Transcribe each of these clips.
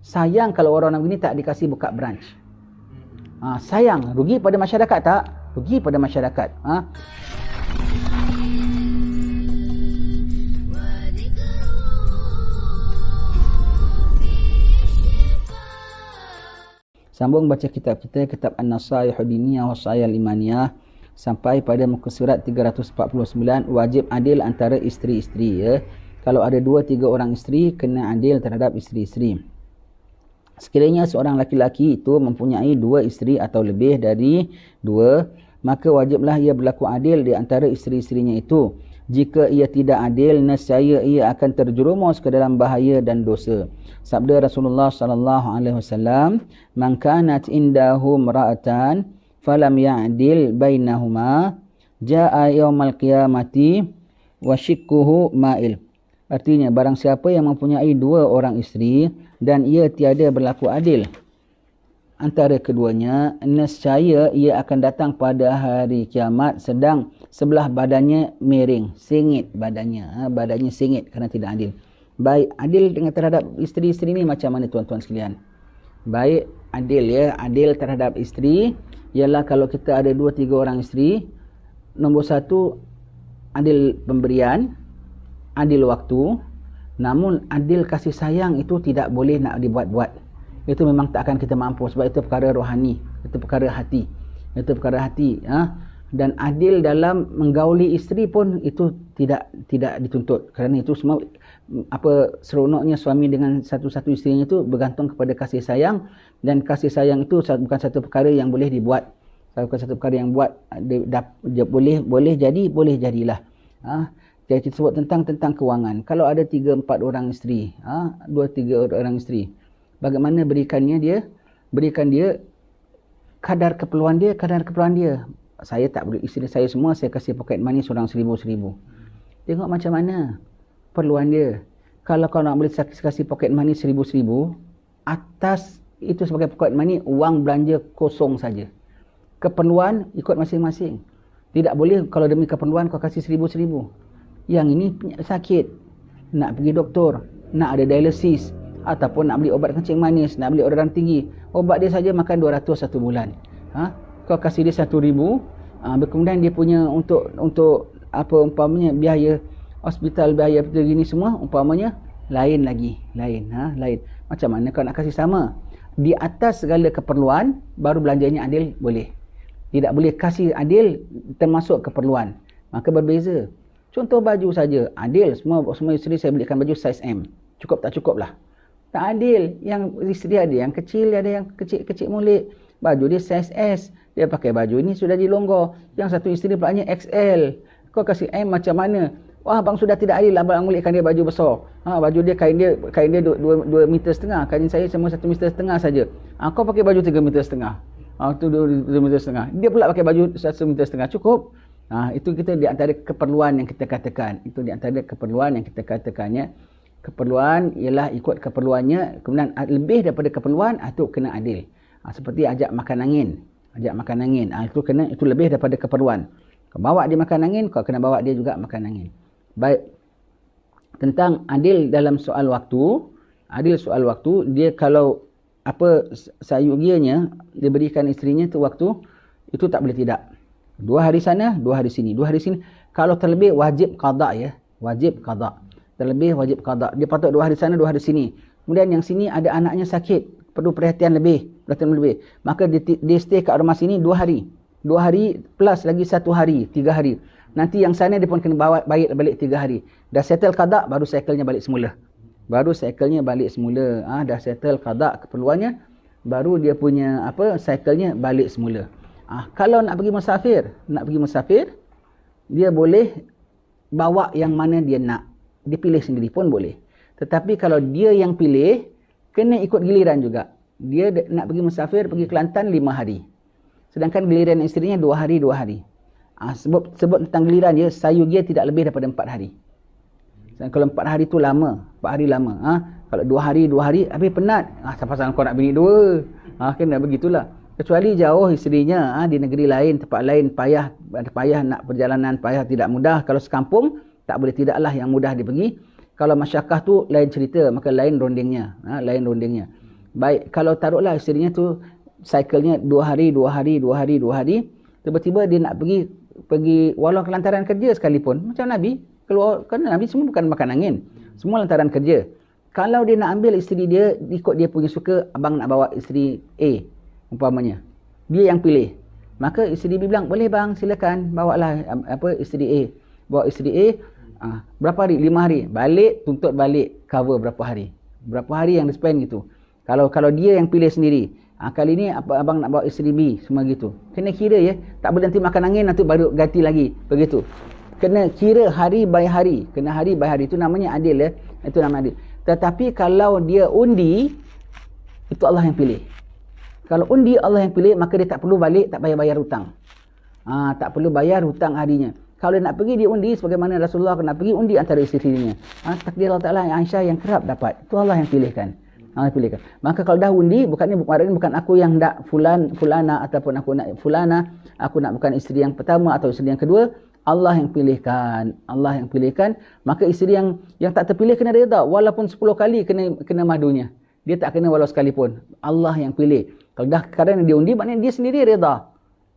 Sayang kalau orang begini tak dikasih buka branch. Sayang, rugi pada masyarakat tak? Rugi pada masyarakat. Sambung baca kitab kita, kitab An-Nasaihud Diniyah wa Wasaya Imaniyah, sampai pada muka surat 349, wajib adil antara isteri-isteri ya. Kalau ada 2-3 orang isteri, kena adil terhadap isteri-isteri. Sekiranya seorang laki-laki itu mempunyai 2 isteri atau lebih dari 2, maka wajiblah ia berlaku adil di antara isteri-isterinya itu. Jika ia tidak adil, nescaya ia akan terjerumus ke dalam bahaya dan dosa. Sabda Rasulullah sallallahu alaihi wasallam, "Man kanat indahu imra'atan falam ya'dil bainahuma, jaa'a yaumal qiyamati wa shikkuhu ma'il." Artinya, barang siapa yang mempunyai 2 orang isteri dan ia tiada berlaku adil antara keduanya, nescaya ia akan datang pada hari kiamat sedang sebelah badannya miring, sengit badannya. Badannya sengit kerana tidak adil. Baik adil dengan terhadap isteri-isteri ni macam mana tuan-tuan sekalian? Baik adil ya, adil terhadap isteri ialah kalau kita ada 2-3 orang isteri, nombor 1 adil pemberian, adil waktu, namun adil kasih sayang itu tidak boleh nak dibuat-buat. Itu memang tak akan kita mampu sebab itu perkara rohani, itu perkara hati. Itu perkara hati, Dan adil dalam menggauli isteri pun itu tidak dituntut. Kerana itu semua seronoknya suami dengan satu-satu isterinya itu bergantung kepada kasih sayang, dan kasih sayang itu bukan satu perkara yang boleh dibuat. Bukan satu perkara yang boleh jadilah. Jadi kita sebut tentang kewangan. Kalau ada 3-4 orang isteri, 2-3 orang isteri, bagaimana berikan dia kadar keperluan dia. Saya tak boleh, isteri saya semua saya kasih pocket money seorang 1,000. Tengok macam mana perluan dia. Kalau kau nak boleh kasih pocket money 1,000, atas itu sebagai pocket money, wang belanja kosong saja. Keperluan ikut masing-masing. Tidak boleh kalau demi keperluan kau kasih 1,000. Yang ini sakit, nak pergi doktor, nak ada dialisis, ataupun nak beli obat kencing manis, nak beli orderan tinggi. Obat dia saja makan 200 satu bulan. Kau kasih dia 1,000, kemudian dia punya untuk umpamanya biaya hospital, biaya gini semua umpamanya lain lagi. Lain. Macam mana kau nak kasih sama? Di atas segala keperluan baru belanjanya adil boleh. Tidak boleh kasih adil termasuk keperluan. Maka berbeza. Contoh baju saja, adil semua isteri saya belikan baju size M. Cukup tak cukup lah. Tak adil. Yang isteri ada yang kecil, ada yang kecil mulik. Baju dia size S. Dia pakai baju ini sudah dilonggar. Yang satu isteri pulaknya XL. Kau kasih M macam mana? Wah, bang sudah tidak adil. Abang mulikkan dia baju besar. Baju dia kain dia 2,5 meter. Kain saya semua 1,5 meter saja. Kau pakai baju 3,5 meter. Itu 2,5 meter. Dia pula pakai baju 1,5 meter. Cukup. Itu kita di antara keperluan yang kita katakan. Itu di antara keperluan yang kita katakannya. Keperluan ialah ikut keperluannya, kemudian lebih daripada keperluan itu kena adil. Seperti ajak makan angin. Itu lebih daripada keperluan. Kau bawa dia makan angin, kau kena bawa dia juga makan angin. Baik. Tentang adil dalam soal waktu, dia kalau sayugianya diberikan isterinya tu waktu, itu tak boleh tidak. 2 hari sana, 2 hari sini. Kalau terlebih wajib qada ya. Wajib qada. Terlebih wajib qada. Dia patut 2 hari sana, 2 hari sini. Kemudian yang sini ada anaknya sakit, perlu perhatian lebih. Maka dia stay kat rumah sini 2 hari. 2 hari plus lagi 1 hari, 3 hari. Nanti yang sana dia pun kena bawa balik 3 hari. Dah settle qada, baru cycle-nya balik semula. Dah settle qada keperluannya, baru dia punya cycle-nya balik semula. Kalau nak pergi musafir, dia boleh bawa yang mana dia nak. Dia pilih sendiri pun boleh. Tetapi kalau dia yang pilih, kena ikut giliran juga. Dia nak pergi musafir, pergi Kelantan 5 hari. Sedangkan giliran isterinya 2 hari, 2 hari. Sebut tentang giliran dia, sayugia tidak lebih daripada 4 hari. Kalau 4 hari tu lama. 4 hari lama. Kalau 2 hari, 2 hari, habis penat. Siapa-siapa kau nak bini 2? Kena begitulah. Kecuali jauh isterinya, di negeri lain, tempat lain, payah nak perjalanan, payah tidak mudah. Kalau sekampung, tak boleh tidaklah yang mudah dia pergi. Kalau masyarakah tu lain cerita, maka lain rondingnya. Baik, kalau taruhlah isterinya tu cycle-nya 2 hari, 2 hari, 2 hari, 2 hari, tiba-tiba dia nak pergi walau kelantaran kerja sekalipun, macam Nabi keluar, kerana Nabi semua bukan makan angin, semua lantaran kerja. Kalau dia nak ambil isteri dia, ikut dia punya suka, abang nak bawa isteri A umpamanya, dia yang pilih, maka isteri B bilang, boleh bang, silakan bawalah isteri A. Bawa isteri A, berapa hari? 5 hari. Balik, tuntut balik, cover berapa hari. Berapa hari yang dia spend gitu. Kalau dia yang pilih sendiri, kali ni abang nak bawa isteri B, semua gitu. Kena kira ya, tak boleh nanti makan angin, nanti baru ganti lagi, begitu. Kena kira hari by hari. Kena hari by hari, itu namanya adil ya. Itu namanya adil. Tetapi kalau dia undi, itu Allah yang pilih. Kalau undi Allah yang pilih, maka dia tak perlu balik, tak payah bayar hutang. Tak perlu bayar hutang harinya. Kalau dia nak pergi, dia undi sebagaimana Rasulullah nak pergi undi antara isteri-isterinya. Takdir Allah Ta'ala Aisyah yang kerap dapat. Itu Allah yang pilihkan. Allah pilihkan. Maka kalau dah undi, bukan aku yang nak fulana ataupun aku nak fulana, aku nak bukan isteri yang pertama atau isteri yang kedua, Allah yang pilihkan. Allah yang pilihkan. Maka isteri yang tak terpilih kena reda, walaupun 10 kali kena madunya. Dia tak kena walau sekalipun. Allah yang pilih. Kalau dah kerana dia undi, maknanya dia sendiri reda.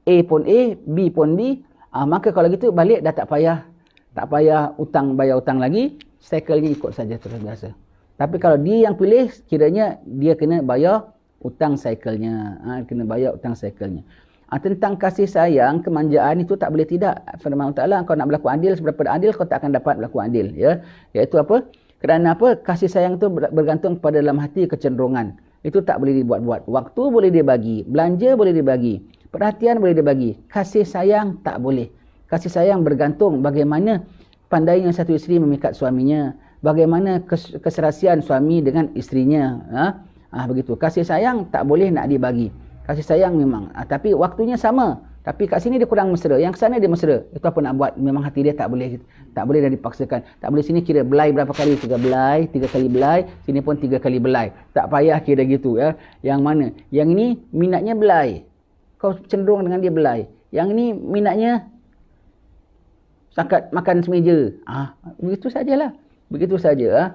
A pun A, B pun B. Maka kalau gitu balik dah tak payah bayar hutang lagi. Cycle-nya ikut saja terus biasa. Tapi kalau dia yang pilih, kiranya dia kena bayar hutang cycle-nya. Kena bayar hutang cycle-nya. Tentang kasih sayang, kemanjaan itu tak boleh tidak. Firman Allah Ta'ala, kau nak berlaku adil, seberapa adil kau tak akan dapat berlaku adil. Ya? Iaitu apa? Kerana apa? Kasih sayang itu bergantung pada dalam hati kecenderungan. Itu tak boleh dibuat-buat. Waktu boleh dia bagi. Belanja boleh dia bagi. Perhatian boleh dia bagi. Kasih sayang tak boleh. Kasih sayang bergantung bagaimana pandainya satu isteri memikat suaminya. Bagaimana keserasian suami dengan isterinya. Begitu. Kasih sayang tak boleh nak dibagi. Kasih sayang memang. Tapi waktunya sama. Tapi kat sini dia kurang mesra. Yang sana dia mesra. Itu apa nak buat? Memang hati dia tak boleh dah dipaksakan. Tak boleh sini kira belai berapa kali? 3 belai, 3 kali belai. Sini pun 3 kali belai. Tak payah kira gitu ya. Yang mana? Yang ini minatnya belai. Kau cenderung dengan dia belai. Yang ini minatnya sangkat makan semeja. Begitu sajalah. Begitu saja.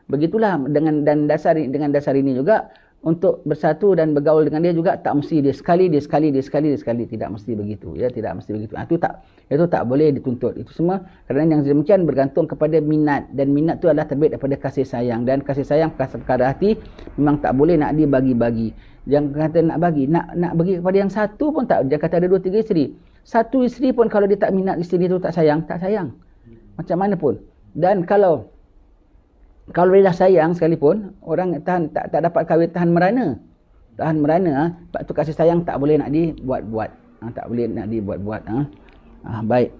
Begitulah dengan dasar ini juga. Untuk bersatu dan bergaul dengan dia juga tak mesti dia sekali. Tidak mesti begitu. Ya, tidak mesti begitu. Itu tak boleh dituntut. Itu semua kerana yang demikian bergantung kepada minat. Dan minat itu adalah terbit daripada kasih sayang. Dan kasih sayang perkara hati memang tak boleh nak dibagi-bagi. Jangan kata nak bagi. Nak bagi kepada yang satu pun tak. Jangan kata ada 2, 3 isteri. Satu isteri pun kalau dia tak minat isteri itu tak sayang. Macam mana pun. Dan kalau dia dah sayang sekalipun, orang tak dapat kahwin tahan merana. Sebab tu kasih sayang tak boleh nak dibuat-buat. Tak boleh nak dibuat-buat. Baik.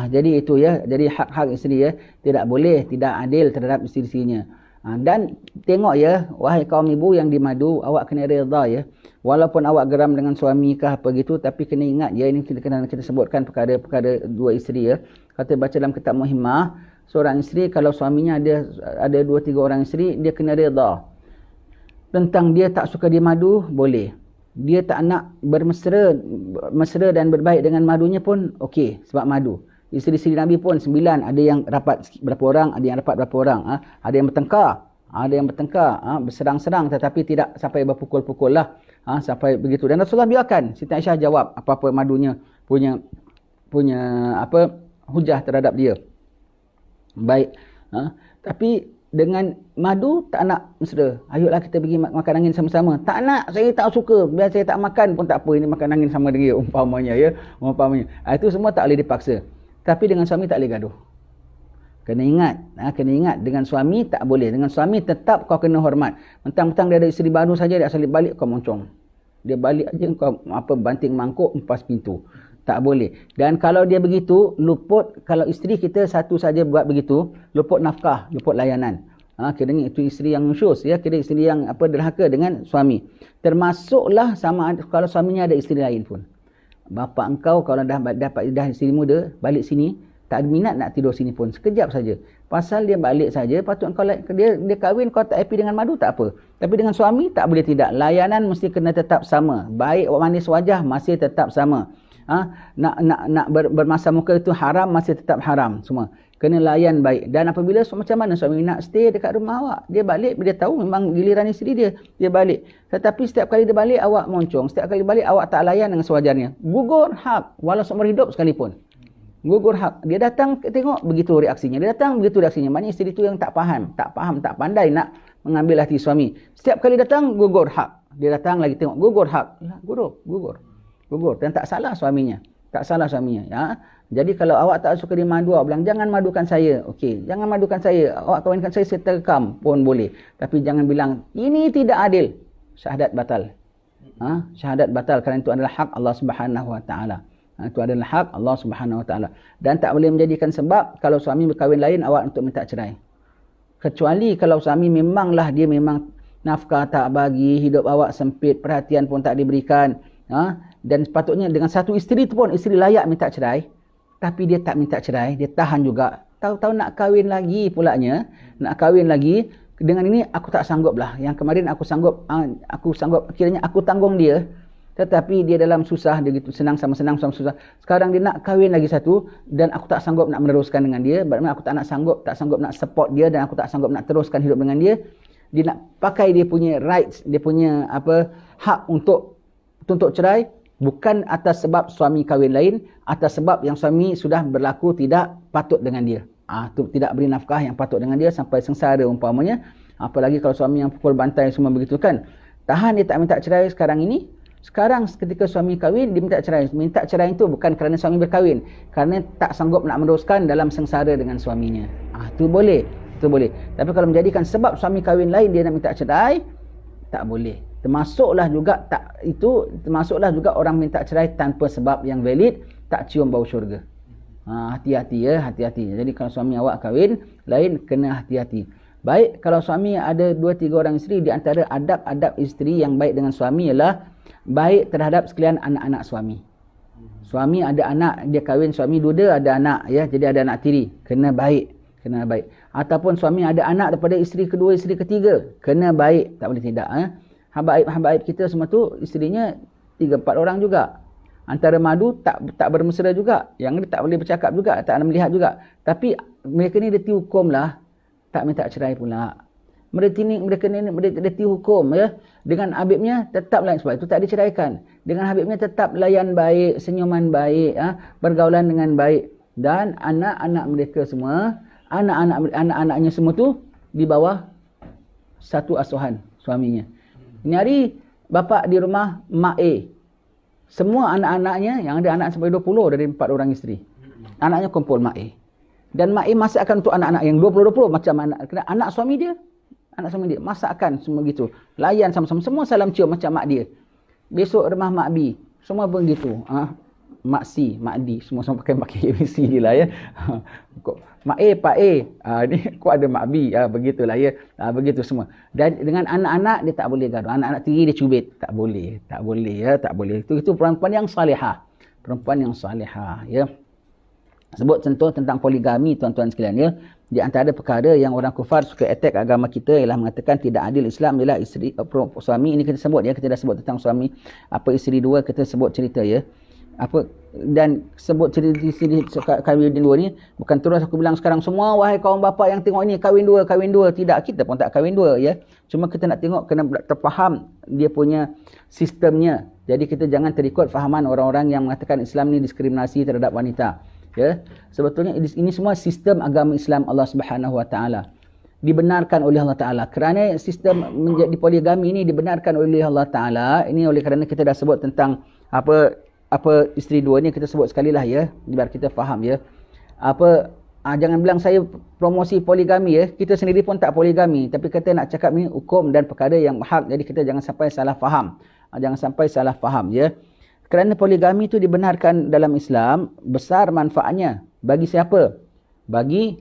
Jadi itu ya. Jadi hak-hak isteri ya. Tidak boleh, tidak adil terhadap isteri-isterinya. Dan tengok ya, wahai kaum ibu yang dimadu, awak kena reda ya. Walaupun awak geram dengan suami kah apa gitu, tapi kena ingat ya, ini kita sebutkan perkara 2 isteri ya. Kata baca dalam kitab Muhimmah, seorang isteri kalau suaminya ada 2-3 orang isteri, dia kena reda. Tentang dia tak suka dia madu, boleh. Dia tak nak mesra dan berbaik dengan madunya pun okey, sebab madu. Isteri-isteri Nabi pun 9, ada yang rapat berapa orang, ada yang rapat berapa orang. Ada yang bertengkar, berserang-serang tetapi tidak sampai berpukul-pukul lah. Sampai begitu. Dan Rasulullah biarkan Siti Aisyah jawab apa-apa madunya punya hujah terhadap dia. Baik. Tapi dengan madu tak nak mesra. Ayolah kita pergi makan angin sama-sama. Tak nak, saya tak suka. Biar saya tak makan pun tak apa. Ini makan angin sama dengan dia umpamanya ya. Itu semua tak boleh dipaksa. Tapi dengan suami tak boleh gaduh. Kena ingat dengan suami tak boleh. Dengan suami tetap kau kena hormat. Mentang-mentang dia ada isteri baru saja, dia asal balik kau moncong. Dia balik aja kau banting mangkuk, empas pintu. Tak boleh. Dan kalau dia begitu, luput, kalau isteri kita satu saja buat begitu, luput nafkah, luput layanan. Kiranya itu isteri yang nusyus, ya, kira isteri yang derhaka dengan suami. Termasuklah sama kalau suaminya ada isteri lain pun. Bapa engkau kalau dah isteri muda, balik sini, tak ada minat nak tidur sini pun, sekejap saja. Pasal dia balik saja, patut kau dia kahwin, kau tak happy dengan madu, tak apa. Tapi dengan suami, tak boleh tidak. Layanan mesti kena tetap sama. Baik manis wajah, masih tetap sama. Nak bermasa muka itu haram, masih tetap haram semua. Kena layan baik. Dan apabila macam mana suami nak stay dekat rumah awak, dia balik, dia tahu memang giliran isteri dia, dia balik. Tetapi setiap kali dia balik, awak moncong. Setiap kali balik, awak tak layan dengan sewajarnya. Gugur hak, walau seumur hidup sekalipun. Gugur hak. Dia datang, tengok begitu reaksinya. Dia datang, begitu reaksinya. Maknanya isteri itu yang tak faham, tak pandai nak mengambil hati suami. Setiap kali datang, gugur hak. Dia datang lagi tengok, gugur hak. Gugur. Dan tak salah suaminya. Tak salah suaminya. Ya. Jadi kalau awak tak suka dimadu, awak bilang, jangan madukan saya. Okey, jangan madukan saya. Awak kawinkan saya terkam pun boleh. Tapi jangan bilang, ini tidak adil. Syahadat batal. Syahadat batal kerana itu adalah hak Allah Subhanahu Wa Taala. Itu adalah hak Allah Subhanahu Wa Taala. Dan tak boleh menjadikan sebab kalau suami berkahwin lain awak untuk minta cerai. Kecuali kalau suami memanglah dia memang nafkah tak bagi, hidup awak sempit, perhatian pun tak diberikan. Dan sepatutnya dengan satu isteri tu pun isteri layak minta cerai. Tapi dia tak minta cerai, dia tahan juga. Tahu-tahu nak kahwin lagi pulaknya, nak kahwin lagi. Dengan ini aku tak sanggup lah. Yang kemarin aku sanggup, kiranya aku tanggung dia. Tetapi dia dalam susah, dia gitu senang sama susah. Sekarang dia nak kahwin lagi satu dan aku tak sanggup nak meneruskan dengan dia. Bermakna aku tak sanggup nak support dia dan aku tak sanggup nak teruskan hidup dengan dia. Dia nak pakai dia punya rights, dia punya hak untuk tuntut cerai. Bukan atas sebab suami kahwin lain, atas sebab yang suami sudah berlaku tidak patut dengan dia. Tidak beri nafkah yang patut dengan dia sampai sengsara umpamanya. Apalagi kalau suami yang pukul bantai semua begitu kan. Tahan dia tak minta cerai sekarang ini. Sekarang ketika suami kahwin, dia minta cerai. Minta cerai itu bukan kerana suami berkahwin. Kerana tak sanggup nak meneruskan dalam sengsara dengan suaminya. Itu boleh. Itu boleh. Tapi kalau menjadikan sebab suami kahwin lain dia nak minta cerai, tak boleh. Termasuklah juga orang minta cerai tanpa sebab yang valid, tak cium bau syurga. Hati-hati ya, hati-hati. Jadi kalau suami awak kahwin lain, kena hati-hati. Baik, kalau suami ada 2-3 orang isteri, di antara adab-adab isteri yang baik dengan suami ialah baik terhadap sekalian anak-anak suami. Suami ada anak, dia kahwin, suami duda ada anak, ya, jadi ada anak tiri, kena baik. Ataupun suami ada anak daripada isteri kedua, isteri ketiga, kena baik, tak boleh tidak. Habaib kita semua tu isterinya 3-4 orang juga. Antara madu tak bermesra juga. Yang ni tak boleh bercakap juga, tak nak melihat juga. Tapi mereka ni dia hukum lah, tak minta cerai pula. Mereka ni dia hukum ya. Dengan Habibnya tetap layan, sebab itu tak diceraikan. Dengan Habibnya tetap layan baik, senyuman baik, pergaulan dengan baik. Dan anak-anak mereka semua, anak-anaknya semua tu di bawah satu asuhan suaminya. Ini hari bapa di rumah mak A. Semua anak-anaknya yang ada anak sampai 20 dari 4 orang isteri. Anaknya kumpul mak A. Dan mak A masakkan untuk anak-anak yang 20-20 macam anak suami dia. Anak suami dia masakkan semua gitu. Layan sama-sama, semua salam cium macam mak dia. Besok rumah mak B, semua pun gitu. Mak C, mak D, semua pakai ABC dia lah ya. Mak A, Pak A, ni kok ada mak B, begitulah ya. Begitu semua. Dan dengan anak-anak dia tak boleh gaduh. Anak-anak tiri dia cubit, tak boleh ya, tak boleh. Itu perempuan yang salihah. Perempuan yang salihah ya. Sebut contoh tentang poligami tuan-tuan sekalian ya. Di antara perkara yang orang kufar suka attack agama kita ialah mengatakan tidak adil Islam ialah isteri suami ini kita sebut ya, kita dah sebut tentang suami isteri dua, kita sebut cerita ya. Dan sebut cerita kahwin dua ni bukan terus aku bilang sekarang semua wahai kaum bapa yang tengok ini kahwin dua. Tidak, kita pun tak kahwin dua ya. Cuma kita nak tengok, kena terfaham dia punya sistemnya. Jadi kita jangan terikut fahaman orang-orang yang mengatakan Islam ni diskriminasi terhadap wanita. Ya, sebetulnya ini semua sistem agama Islam Allah Subhanahu Wa Taala. Dibenarkan oleh Allah Taala. Kerana sistem menjadi poligami ini dibenarkan oleh Allah Taala. Ini oleh kerana kita dah sebut tentang apa isteri dua ni, kita sebut sekali lah ya, biar kita faham ya. Jangan bilang saya promosi poligami ya. Kita sendiri pun tak poligami, tapi kita nak cakap ni hukum dan perkara yang hak. Jadi kita jangan sampai salah faham. Ya. Kerana poligami itu dibenarkan dalam Islam, besar manfaatnya. Bagi siapa? Bagi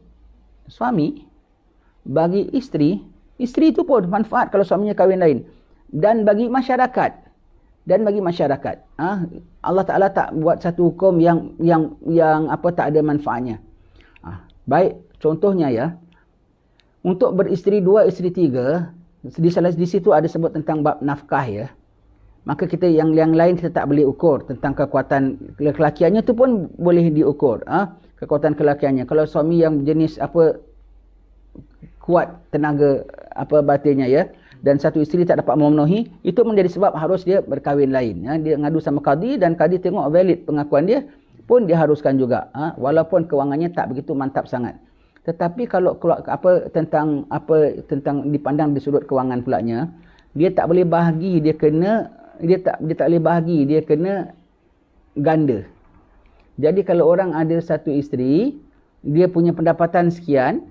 suami, bagi isteri. Isteri itu pun manfaat kalau suaminya kahwin lain. Dan bagi masyarakat. Allah Ta'ala tak buat satu hukum yang tak ada manfaatnya. Baik, contohnya ya. Untuk beristeri dua, isteri tiga, di situ ada sebut tentang bab nafkah ya. maka kita yang lain kita tak boleh ukur tentang kekuatan kelakiannya tu pun boleh diukur. Kekuatan kelakiannya. Kalau suami yang jenis kuat tenaga batinnya ya, dan satu isteri tak dapat memenuhi, itu menjadi sebab harus dia berkahwin lain. Dia ngadu sama qadi dan qadi tengok valid pengakuan dia pun diharuskan juga. Walaupun kewangannya tak begitu mantap sangat. Tetapi kalau tentang dipandang di sudut kewangan pulanya, dia tak boleh bahagi, dia tak boleh bahagi, dia kena ganda. Jadi kalau orang ada satu isteri, dia punya pendapatan sekian,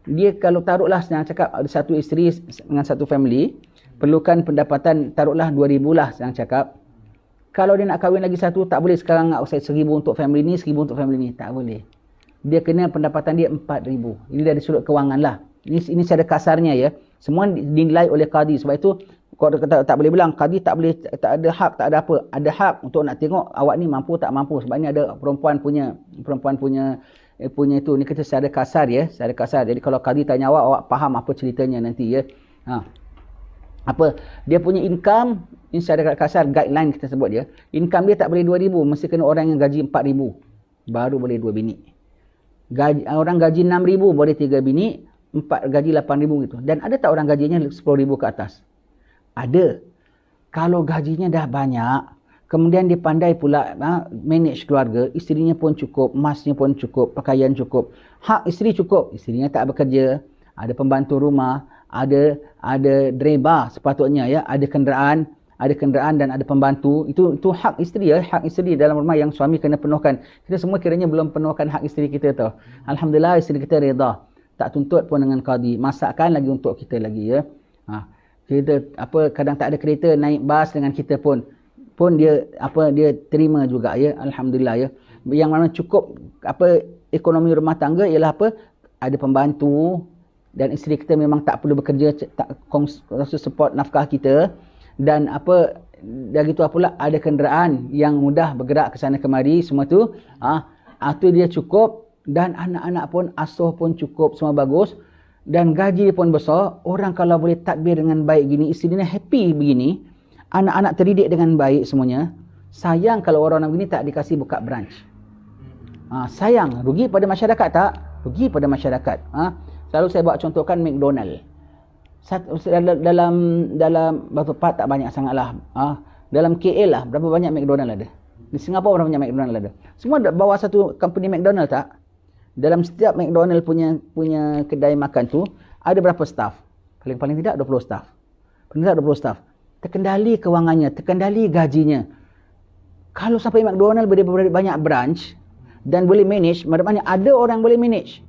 dia kalau taruhlah senang cakap ada satu isteri dengan satu family, perlukan pendapatan taruhlah 2,000 lah senang cakap. Kalau dia nak kahwin lagi satu, tak boleh sekarang 1,000 untuk family ni, 1,000 untuk family ni, tak boleh. Dia kena pendapatan dia 4,000. Ini dari sudut kewangan lah. Ini secara kasarnya ya. Semua dinilai oleh qadi. Sebab itu kau tak boleh bilang qadi tak ada hak, tak ada apa. Ada hak untuk nak tengok awak ni mampu tak mampu. Sebab ni ada perempuan punya itu. Ni kita secara kasar ya, secara kasar. Jadi kalau qadi tanya awak faham apa ceritanya nanti ya. Dia punya income, ini secara kasar guideline kita sebut ya. Income dia tak boleh 2,000, mesti kena orang yang gaji 4,000 baru boleh 2 bini. Orang gaji 6,000 boleh 3 bini, 4 gaji 8,000 gitu. Dan ada tak orang gajinya 10,000 ke atas? Ada. Kalau gajinya dah banyak, kemudian dia pandai pula manage keluarga, isterinya pun cukup, emasnya pun cukup, pakaian cukup, hak isteri cukup, isterinya tak bekerja, ada pembantu rumah, ada driver sepatutnya ya, ada kenderaan dan ada pembantu. Itu hak isteri ya, hak isteri dalam rumah yang suami kena penuhkan. Kita semua kiranya belum penuhkan hak isteri kita tau. Alhamdulillah isteri kita redha. Tak tuntut pun dengan qadi. Masakkan lagi untuk kita lagi ya. Kita kadang tak ada kereta naik bas dengan kita pun dia terima juga ya. Alhamdulillah ya. Yang mana cukup ekonomi rumah tangga ialah ada pembantu dan isteri kita memang tak perlu bekerja, tak support nafkah kita. Dan gitu pula ada kenderaan yang mudah bergerak ke sana kemari, semua tu tu dia cukup, dan anak-anak pun asuh pun cukup, semua bagus, dan gaji pun besar. Orang kalau boleh tadbir dengan baik gini, isterinya happy begini, anak-anak terdidik dengan baik semuanya, sayang kalau orang begini tak dikasih buka branch. Sayang, rugi pada masyarakat tak? Rugi pada masyarakat. Selalu saya buat contohkan McDonald. Dalam Batu Pahat tak banyak sangatlah. Dalam KL lah berapa banyak McDonald ada? Di Singapura berapa banyak McDonald ada? Semua bawa satu company McDonald tak? Dalam setiap McDonald punya kedai makan tu ada berapa staff? Paling tidak 20 staff. Paling tidak 20 staff. Terkendali kewangannya, terkendali gajinya. Kalau sampai McDonald boleh banyak branch dan boleh manage, maknanya ada orang boleh manage.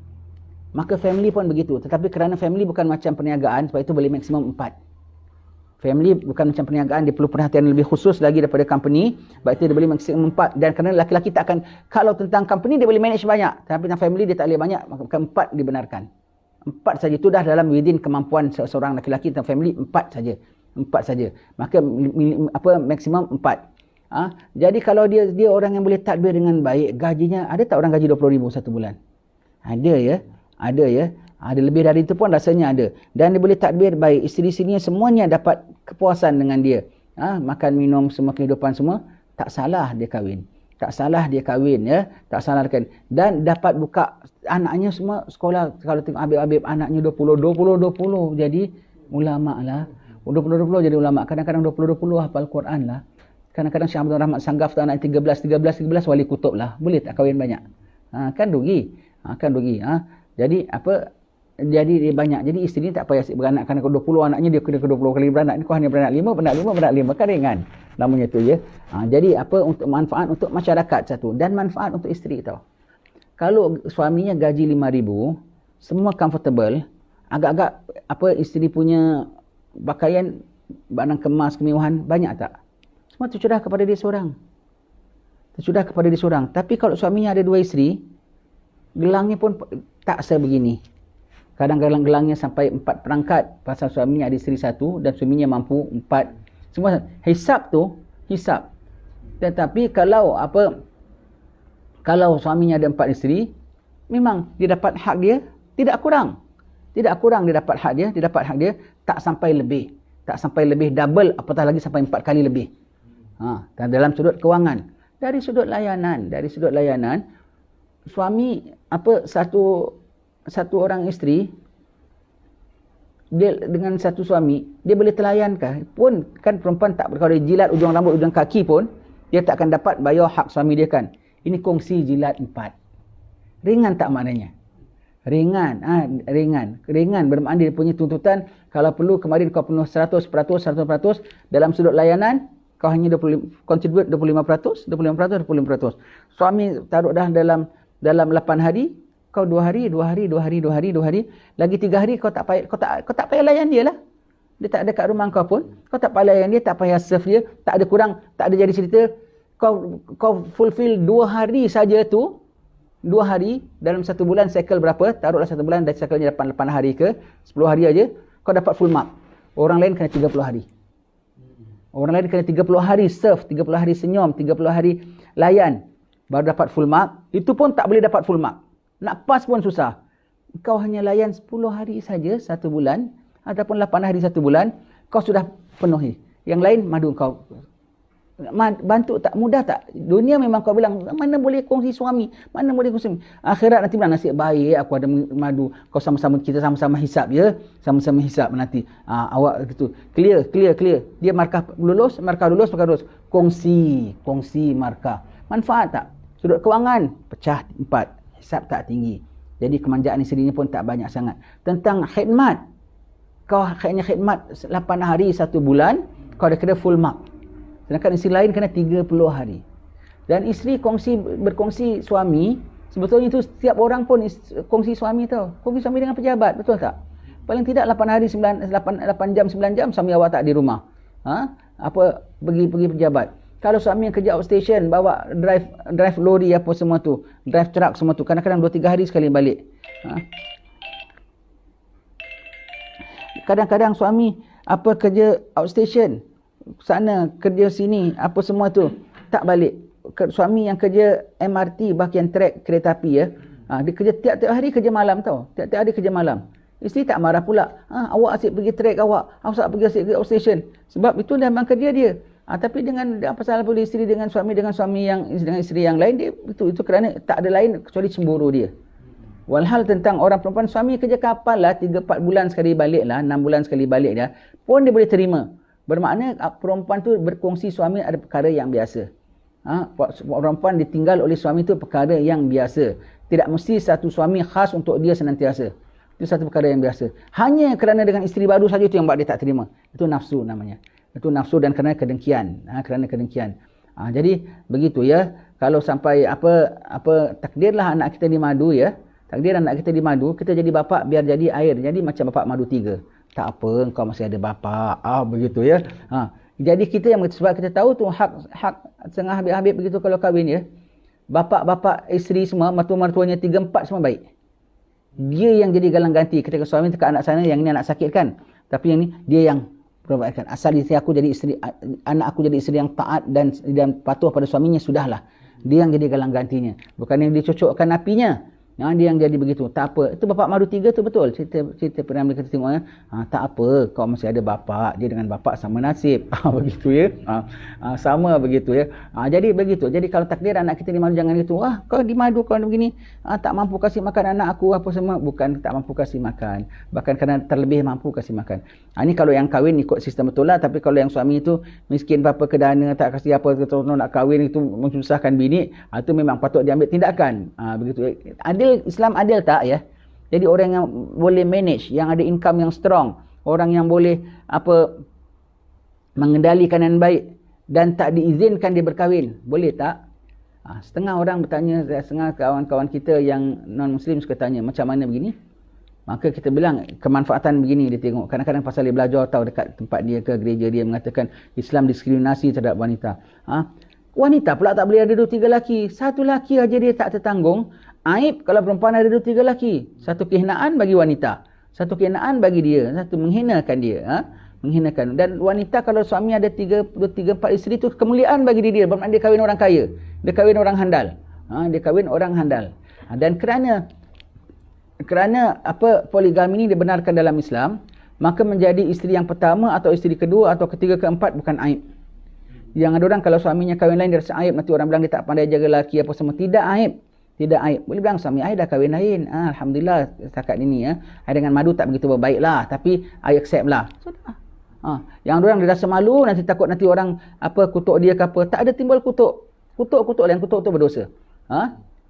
Maka family pun begitu. Tetapi kerana family bukan macam perniagaan, sebab itu boleh maksimum 4. Family bukan macam perniagaan, dia perlu perhatian lebih khusus lagi daripada company. Sebab itu dia boleh maksimum 4. Dan kerana laki-laki tak akan, kalau tentang company dia boleh manage banyak. Tapi tentang family dia tak boleh banyak, maka 4 dibenarkan. 4 saja, itu dah dalam within kemampuan seorang laki-laki. Tentang family 4 saja. 4 saja. Maka maksimum 4. Jadi kalau dia orang yang boleh tadbir dengan baik, gajinya, ada tak orang gaji 20,000 satu bulan? Ada ya. Ada lebih dari itu pun rasanya ada. Dan dia boleh tadbir baik. Isteri-isterinya semuanya dapat kepuasan dengan dia. Makan, minum, semua kehidupan semua. Tak salah dia kahwin. Tak salah dia kahwin ya. Tak salah kan. Dan dapat buka anaknya semua sekolah. Kalau tengok Habib-Habib anaknya 20. Jadi ulama lah. 20 jadi ulama. Kadang-kadang 20 hafal Quran lah. Kadang-kadang Syekh Abdul Rahmat Sanggaf tu anak 13 wali kutub lah. Boleh tak kahwin banyak? Kan rugi. Jadi dia banyak. Jadi isteri ni tak payah beranak, kerana 20 anaknya dia kena ke 20 kali beranak. Ni kau hanya beranak 5 kan ringan. Namanya tu ya. Jadi untuk manfaat untuk masyarakat satu dan manfaat untuk isteri tau. Kalau suaminya gaji 5,000, semua comfortable, agak-agak isteri punya pakaian, barang kemas, kemewahan banyak tak? Semua tercurah kepada dia seorang. Tapi kalau suaminya ada 2 isteri, gelangnya pun tak sebegini. Kadang-kadang gelangnya sampai 4 perangkat pasal suaminya ada isteri 1 dan suaminya mampu 4. Semua hisap. Tetapi kalau suaminya ada 4 isteri, memang dia dapat hak dia, tidak kurang dia dapat hak dia, tak sampai lebih. Apatah lagi sampai 4 kali lebih. Dan dalam sudut kewangan. Dari sudut layanan, suami satu orang isteri dia dengan satu suami, dia boleh telayankah? Pun kan perempuan tak, kalau dia jilat ujung rambut, ujung kaki pun dia tak akan dapat bayar hak suami dia kan. Ini kongsi jilat 4. Ringan tak maknanya? Ringan. Ringan bermakna dia punya tuntutan, kalau perlu kemarin kau penuh 100%, dalam sudut layanan kau hanya contribute 25%. Suami taruh dah dalam 8 hari, kau 2 hari, lagi 3 hari kau tak payah layan dia lah. Dia tak ada kat rumah kau pun, kau tak payah layan dia, tak payah serve dia, tak ada kurang, tak ada jadi cerita. Kau fulfill 2 hari saja tu, 2 hari dalam 1 bulan, cycle berapa? Taruhlah 1 bulan dan cycle-nya 8 hari ke 10 hari aja, kau dapat full mark. Orang lain kena 30 hari. Orang lain kena 30 hari serve, 30 hari senyum, 30 hari layan, baru dapat full mark. Itu pun tak boleh dapat full mark. Nak pas pun susah. Kau hanya layan 10 hari saja 1 bulan, ataupun 8 hari 1 bulan, kau sudah penuhi. Yang lain madu kau. Bantu tak? Mudah tak? Dunia memang kau bilang, mana boleh kongsi suami? Mana boleh kongsi suami? Akhirat nanti bilang, nasib baik aku ada madu. Kau kita sama-sama hisap ya. Sama-sama hisap nanti. Awak gitu. Clear. Dia markah lulus. Kongsi markah. Manfaat tak? Sudut kewangan, pecah 4. Hisap tak tinggi. Jadi kemanjaan isteri ni pun tak banyak sangat. Tentang khidmat. Kau hanya khidmat 8 hari 1 bulan, kau dah kena full mark. Sedangkan isteri lain kena 30 hari. Dan isteri berkongsi suami, sebetulnya itu setiap orang pun kongsi suami tau. Kongsi suami dengan pejabat, betul tak? Paling tidak 8 hari 8 jam 9 jam suami awak tak di rumah. Pergi pejabat. Kalau suami yang kerja outstation, bawa drive lori apa semua tu, drive truck semua tu, kadang-kadang 2-3 hari sekali balik. Kadang-kadang suami kerja outstation, sana kerja sini apa semua tu, tak balik. Suami yang kerja MRT, bahagian track kereta api ya, dia kerja tiap-tiap hari kerja malam tau. Tiap-tiap hari kerja malam. Isteri tak marah pula. Awak asyik pergi track awak asyik pergi outstation. Sebab itu memang kerja dia. Tapi dengan apa salah boleh isteri dengan suami yang dengan isteri yang lain, dia itu kerana tak ada lain kecuali cemburu dia. Walhal tentang orang perempuan, suami kerja kapal lah 3-4 bulan sekali balik lah, 6 bulan sekali balik dah, pun dia boleh terima. Bermakna perempuan tu berkongsi suami ada perkara yang biasa. Perempuan ditinggal oleh suami tu perkara yang biasa. Tidak mesti satu suami khas untuk dia senantiasa. Itu satu perkara yang biasa. Hanya kerana dengan isteri baru saja itu yang buat dia tak terima. Itu nafsu namanya. Itu nafsu dan kerana kedengkian. Jadi begitu ya. Kalau sampai takdirlah anak kita dimadu ya. Takdir anak kita dimadu, kita jadi bapa biar jadi air. Jadi macam bapa madu 3. Tak apa, engkau masih ada bapa. Begitu ya. Jadi kita yang, sebab kita tahu tu hak setengah habib-habib begitu kalau kahwin ya. Bapa-bapa isteri semua, mertua-mertuanya 3-4 semua baik. Dia yang jadi galang ganti ketika suami dekat anak sana, yang ini anak sakit kan. Tapi yang ni dia yang berobatkan. Asal isteri aku jadi isteri, anak aku jadi isteri yang taat dan patuh pada suaminya, sudahlah. Dia yang jadi galang gantinya. Bukan yang dicocokkan apinya. Dia yang jadi begitu. Tak apa. Itu bapa madu 3 tu betul. Cerita pernah kita tengok ya. Tak apa. Kau masih ada bapa. Dia dengan bapa sama nasib. Begitu ya. Sama begitu ya. Jadi begitu. Jadi kalau takdir anak kita dimadu, jangan gitu. Kau dimadu kau begini. Tak mampu kasih makan anak aku apa semua. Bukan tak mampu kasih makan. Bahkan kerana terlebih mampu kasih makan. Ini kalau yang kahwin ikut sistem betul lah. Tapi kalau yang suami itu miskin apa kedana, tak kasih apa, nak kahwin itu mensusahkan bini. Itu memang patut diambil tindakan. Begitu ya. Islam adil tak ya? Jadi orang yang boleh manage, yang ada income yang strong, orang yang boleh mengendalikan yang baik dan tak diizinkan dia berkahwin, boleh tak? Setengah orang bertanya, setengah kawan-kawan kita yang non-Muslim suka tanya, macam mana begini? Maka kita bilang, kemanfaatan begini dia tengok. Kadang-kadang pasal dia belajar, tahu dekat tempat dia ke gereja dia mengatakan Islam diskriminasi terhadap wanita. Wanita pula tak boleh ada 2-3 lelaki. Satu lelaki aja dia tak tertanggung. Aib kalau perempuan ada 2-3 lelaki. Satu kehinaan bagi wanita. Satu kehinaan bagi dia. Satu menghinakan dia. Menghinakan. Dan wanita kalau suami ada 3-4 isteri tu kemuliaan bagi dia. Bermakna dia kahwin orang kaya. Dia kahwin orang handal. Dia kahwin orang handal. Dan kerana poligami ini dibenarkan dalam Islam, maka menjadi isteri yang pertama atau isteri kedua atau ketiga keempat bukan aib. Yang ada orang kalau suaminya kahwin lain dia rasa aib, nanti orang bilang dia tak pandai jaga lelaki apa semua. Tidak aib. Tidak aib. Boleh bilang suami I dah kahwin lain. Alhamdulillah setakat ini ya. I dengan madu tak begitu berbaik lah. Tapi I accept lah. Sudah. Yang ada orang dia rasa malu, nanti takut nanti orang kutuk dia ke apa. Tak ada timbul kutuk. Kutuk lain, kutuk tu berdosa.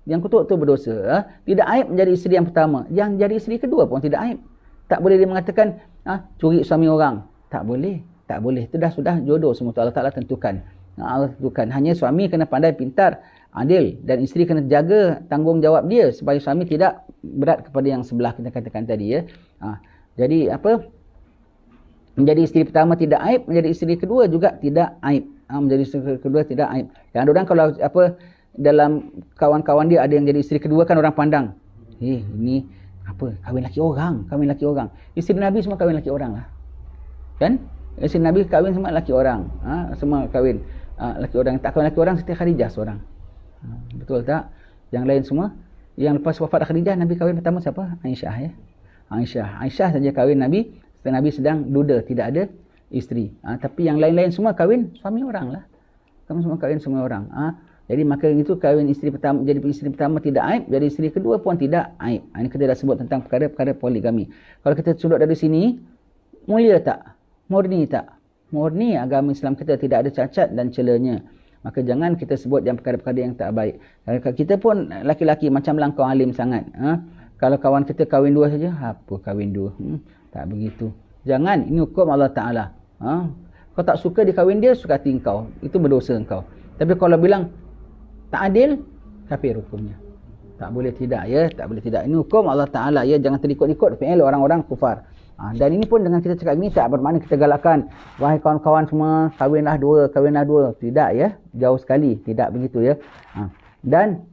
Yang kutuk tu berdosa. Tidak aib menjadi isteri yang pertama. Yang jadi isteri kedua pun tidak aib. Tak boleh dia mengatakan curi suami orang. Tak boleh. Tak boleh. Itu dah sudah jodoh semua tu Allah Ta'ala tentukan. Allah tentukan. Hanya suami kena pandai, pintar, adil, dan isteri kena jaga tanggungjawab dia supaya suami tidak berat kepada yang sebelah kita katakan tadi ya. Jadi menjadi isteri pertama tidak aib, menjadi isteri kedua juga tidak aib. Menjadi isteri kedua tidak aib. Yang ada orang kalau dalam kawan-kawan dia ada yang jadi isteri kedua kan orang pandang. Ini kahwin laki orang. Isteri Nabi semua kahwin laki orang lah. Kan? Isteri Nabi kahwin semua laki orang. Semua kahwin laki orang. Tak kahwin laki orang Siti Khadijah seorang. Betul tak? Yang lain semua. Yang lepas wafat Khadijah, Nabi kahwin pertama siapa? Aisyah ya. Aisyah saja kahwin Nabi. Setelah Nabi sedang duda, tidak ada isteri. Tapi yang lain-lain semua kahwin suami orang lah. Kamu semua kahwin suami orang. Jadi maka itu kahwin isteri pertama, jadi isteri pertama tidak aib, jadi isteri kedua pun tidak aib. Ini kita dah sebut tentang perkara-perkara poligami. Kalau kita sudut dari sini, mulia tak? Murni tak? Murni agama Islam kita tidak ada cacat dan celanya. Maka jangan kita sebut yang perkara-perkara yang tak baik. Kita pun laki-laki macam langkau alim sangat. Kalau kawan kita kahwin dua saja, apa kahwin dua? Tak begitu. Jangan, ini hukum Allah Ta'ala. Kau tak suka dia kahwin dia, suka hati kau. Itu berdosa kau. Tapi kalau bilang tak adil, kafir hukumnya. Tak boleh tidak ya, tak boleh tidak. Ini hukum Allah Ta'ala ya, jangan terikut-ikut fi'il orang-orang kufar. Dan ini pun dengan kita cakap ini tak bermakna kita galakkan, wahai kawan-kawan semua, kahwinlah dua. Tidak ya, jauh sekali, tidak begitu ya. Dan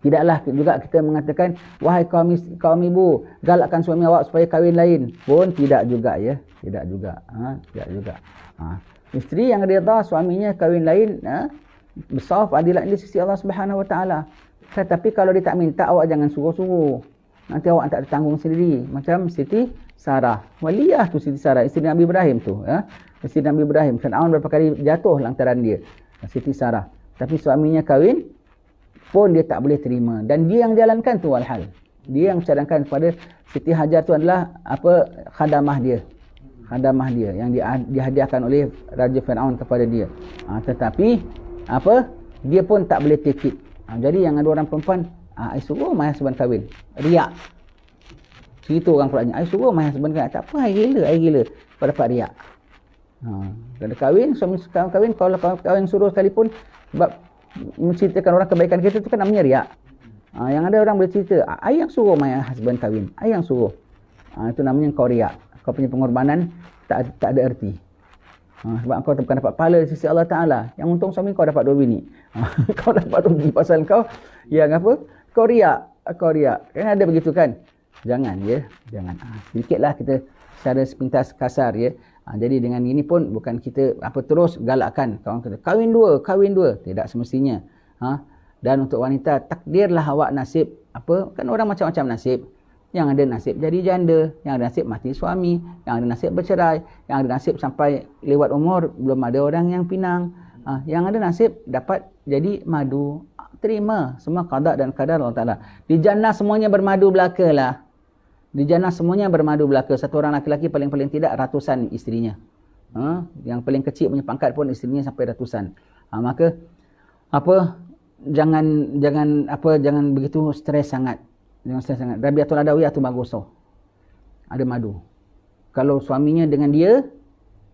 tidaklah juga kita mengatakan, wahai kaum ibu, galakkan suami awak supaya kahwin lain. Pun tidak juga ya, tidak juga. Isteri yang redha suaminya kahwin lain, besar keadilan di sisi Allah Subhanahu Wa Taala. Tetapi kalau dia tak minta, awak jangan suruh-suruh. Nanti awak tak ditanggung sendiri. Macam Siti Sarah. Waliyah tu Siti Sarah. Isteri Nabi Ibrahim tu. Isteri Nabi Ibrahim. Fir'aun berapa kali jatuh lantaran dia. Siti Sarah. Tapi suaminya kahwin pun dia tak boleh terima. Dan dia yang jalankan tu walhal. Dia yang cadangkan kepada Siti Hajar tu adalah khadamah dia. Khadamah dia. Yang dihadiahkan oleh Raja Fir'aun kepada dia. Tetapi dia pun tak boleh take it. Jadi yang ada orang perempuan, I suruh my husband kahwin. Riak. Cerita orang pulaknya, I suruh my husband kahwin. Tak apa, I gila. Kau dapat riak. Kalau kahwin, suami kahwin, kalau kahwin suruh sekalipun, sebab menceritakan orang kebaikan kita tu kan namanya riak. Yang ada orang boleh cerita, I yang suruh my husband kahwin. I yang suruh. Itu namanya kau riak. Kau punya pengorbanan tak ada erti. Sebab kau bukan dapat pahala di sisi Allah Ta'ala. Yang untung suami kau dapat 2 bini. Kau dapat rugi pasal kau yang kau riak. Kan ada begitu kan? Jangan ya. Jangan. Sedikitlah kita secara sepintas kasar ya. Jadi dengan ini pun bukan kita terus galakkan kawan kita. Kahwin dua. Tidak semestinya. Dan untuk wanita, takdirlah awak nasib. Kan orang macam-macam nasib. Yang ada nasib jadi janda, yang ada nasib mati suami, yang ada nasib bercerai, yang ada nasib sampai lewat umur belum ada orang yang pinang, yang ada nasib dapat jadi madu. Terima semua qada dan qadar Allah Ta'ala. Di jannah semuanya bermadu belaka lah. Di jannah semuanya bermadu belaka. Satu orang laki-laki paling tidak ratusan isterinya. Yang paling kecil punya pangkat pun isterinya sampai ratusan. Maka jangan begitu stres sangat. Rabiatul Adawiyah tu bagus tau. Ada madu. Kalau suaminya dengan dia,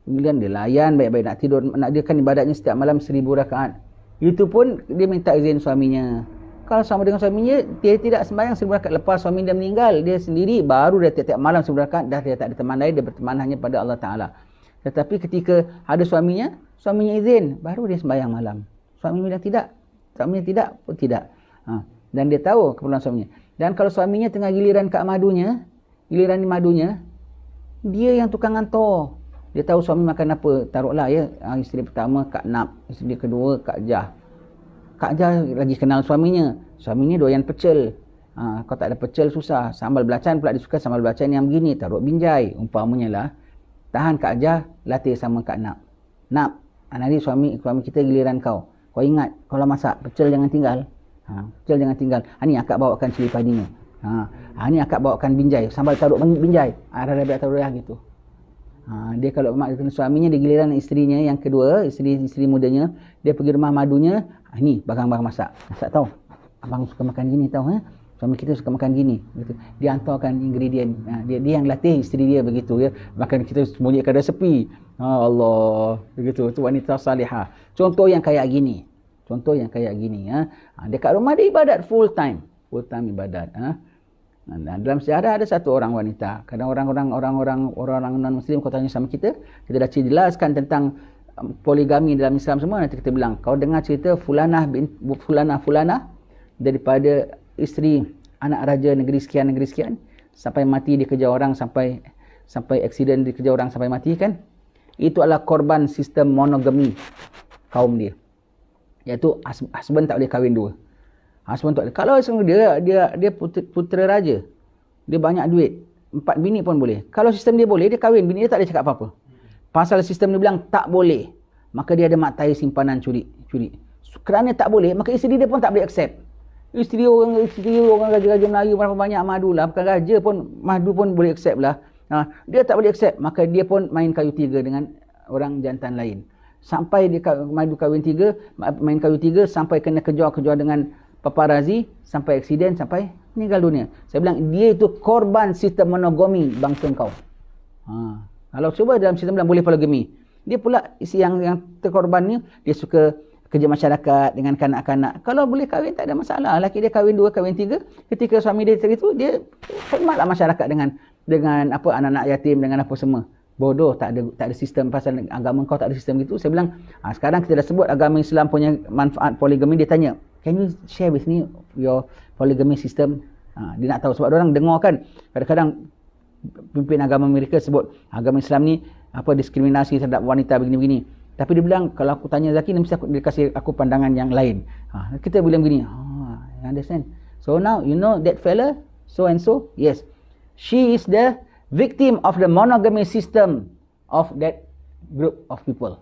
kemudian dia layan baik-baik nak tidur, nak dia kan ibadatnya setiap malam 1000 rakaat. Itu pun dia minta izin suaminya. Kalau sama dengan suaminya, dia tidak sembahyang 1000 rakaat. Lepas suami dia meninggal, dia sendiri baru dia tiap-tiap malam 1000 rakaat, dah dia tak ada teman lain, dia berteman hanya pada Allah Ta'ala. Tetapi ketika ada suaminya izin, baru dia sembahyang malam. Suaminya tidak pun tidak. Dan dia tahu keperluan suaminya. Dan kalau suaminya tengah giliran madunya, dia yang tukang hantar. Dia tahu suami makan apa. Taruhlah ya, isteri pertama Kak Nap, isteri kedua Kak Jah. Kak Jah lagi kenal suaminya. Suaminya doyan pecel. Kau tak ada pecel susah. Sambal belacan pula dia suka sambal belacan yang begini. Taruh binjai. Umpamanya lah. Tahan Kak Jah, latih sama Kak Nap. Nak, nanti suami kita giliran kau. Kau ingat, kalau masak, pecel jangan tinggal. Pecel jangan tinggal. Ni akak bawakan cili padinya. Ni akak bawakan binjai. Sambal taruh binjai. Rada-rada taruh gitu. Dia kalau suaminya, dia giliran isterinya yang kedua, isteri mudanya, dia pergi rumah madunya, ni barang-barang masak. Masak tahu. Abang suka makan gini tahu, suami kita suka makan gini gitu. Dia hantarkan ingredient. Dia yang latih isteri dia begitu ya. Makan kita sembunyikan resepi. Allah, begitu. Itu wanita salihah. Contoh yang kayak gini. Dekat rumah dia ibadat full time ibadat. Dalam sejarah ada satu orang wanita. Kadang orang non muslim kau tanya sama kita dah jelaskan tentang poligami dalam Islam semua. Nanti kita bilang, kau dengar cerita fulanah daripada isteri anak raja negeri sekian sampai mati dikejar orang, sampai aksiden dikejar orang sampai mati kan. Itu adalah korban sistem monogami kaum dia. Iaitu husband tak boleh kahwin dua. Husband tak boleh. Kalau dia putera raja, dia banyak duit, 4 bini pun boleh. Kalau sistem dia boleh, dia kahwin, bini dia tak boleh cakap apa-apa. Pasal sistem dia bilang tak boleh, maka dia ada mak tahi simpanan curi. Kerana tak boleh, maka isteri dia pun tak boleh accept. Isteri orang raja-raja Melayu berapa banyak madu lah, bukan raja pun, madu pun boleh accept lah. Dia tak boleh accept, maka dia pun main kayu tiga dengan orang jantan lain. Sampai dia madu main kayu tiga, sampai kena kejar-kejar dengan paparazi, sampai aksiden, sampai meninggal dunia. Saya bilang, dia itu korban sistem monogami bangsa kau. Kalau cuba dalam sistem bilang boleh poligami, dia pula isi yang terkorban ni, dia suka kerja masyarakat dengan kanak-kanak. Kalau boleh kahwin tak ada masalah. Laki dia kahwin 2, kahwin 3. Ketika suami dia itu, dia hormatlah masyarakat dengan apa anak-anak yatim, dengan apa semua. Bodoh, tak ada sistem. Pasal agama kau tak ada sistem gitu. Saya bilang, sekarang kita dah sebut agama Islam punya manfaat poligami. Dia tanya, can you share with me your polygamy system? Dia nak tahu, sebab orang dengar kan, kadang-kadang pimpin agama mereka sebut agama Islam ni apa diskriminasi terhadap wanita begini-begini. Tapi dia bilang, kalau aku tanya Zaki, mesti dia kasih aku pandangan yang lain. Kita bilang begini, you understand? So now, you know that fella, so and so? Yes. She is the victim of the monogamy system of that group of people.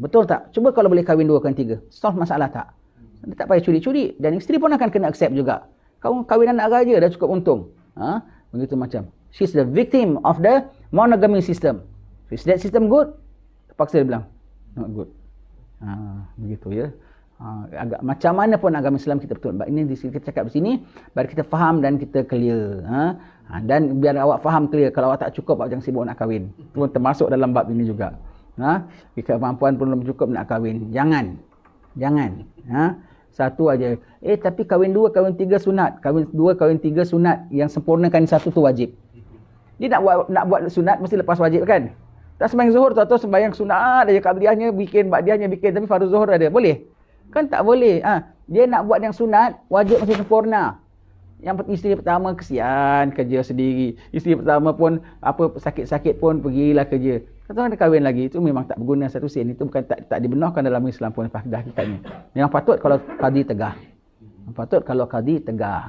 Betul tak? Cuba kalau boleh kahwin 2, kahwin 3. Solve masalah tak? Dia tak payah curi-curi. Dan isteri pun akan kena accept juga. Kau kahwin anak raja dah cukup untung. Begitu macam. She's the victim of the monogamy system. Is that system good? Terpaksa dia bilang, not good. Begitu ya. Agak macam mana pun agama Islam kita betul. Ini kita cakap di sini, biar kita faham dan kita clear. Dan biar awak faham clear. Kalau awak tak cukup, awak jangan sibuk nak kahwin. Itu pun termasuk dalam bab ini juga. Jika kemampuan pun belum cukup nak kahwin, jangan. Satu aja. Tapi kahwin 2, kahwin 3 sunat. Kahwin 2, kahwin 3 sunat. Yang sempurnakan satu tu wajib. Dia nak buat sunat mesti lepas wajib kan? Tak sembahyang zuhur atau sembahyang sunat aja, qabliyahnya bikin, ba'diyahnya bikin, tapi fardu zuhur ada. Boleh? Kan tak boleh. Dia nak buat yang sunat, wajib mesti sempurna. Yang isteri pertama kesian kerja sendiri. Isteri pertama pun apa sakit-sakit pun pergilah kerja. Kata orang kahwin lagi, itu memang tak berguna satu sen. Itu bukan tak dibenarkan dalam Islam pun pada hakikatnya. Memang patut kalau qadi tegah.